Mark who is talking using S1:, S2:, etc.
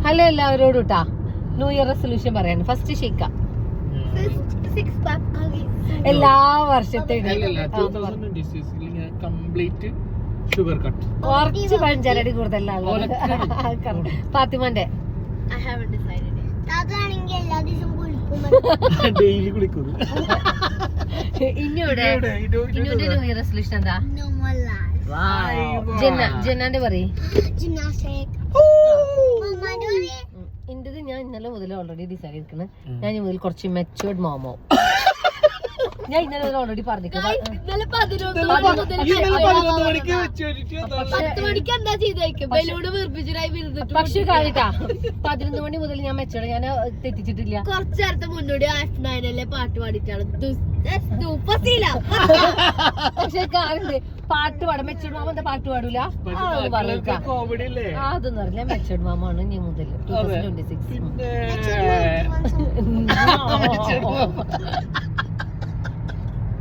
S1: Hello എല്ലാവരോടും കേട്ടാ new year resolution പറയാണ്. ഫസ്റ്റ് ഷിക്ക എല്ലാ വർഷത്തെ കുറച്ച് പഞ്ചാരടി കൂടുതലാണ് ഫാത്തിമന്റെ. ഇന്നോടെ ന്യൂ ഇയർ റെസൊല്യൂഷൻ എന്താ? ജന്നാന്റെ പറയ്. ഇന്റത് ഞാൻ ഇന്നലെ മുതൽ ഓൾറെഡി ഡിസൈഡ് ചെയ്തിരിക്കുന്നത്. ഞാൻ ഇനി മുതൽ കുറച്ച് മെച്ചുവേർഡ് മോമോ. ഞാൻ ഇന്നലെ മുതൽ ഓൾറെഡി പറഞ്ഞിരിക്കുന്നത്. പക്ഷെ കാര്യട്ടാ 11 മണി മുതൽ ഞാൻ മെച്ചോടെ ഞാൻ തെറ്റിച്ചിട്ടില്ല.
S2: കുറച്ചു നേരത്തെ മുന്നോടി ആഫ്റ്റർനൈനല്ലേ പാട്ട് പാടിയിട്ടാണ്.
S1: പക്ഷെ കാര്യണ്ട് പാട്ട് പാടാം. മെച്ചോഡ് മാമ എന്താ പാട്ട് പാടൂല? അതൊന്നും അറിയില്ല. മെച്ചോഡ് മാമാണ് ഇനി മുതൽ 2026.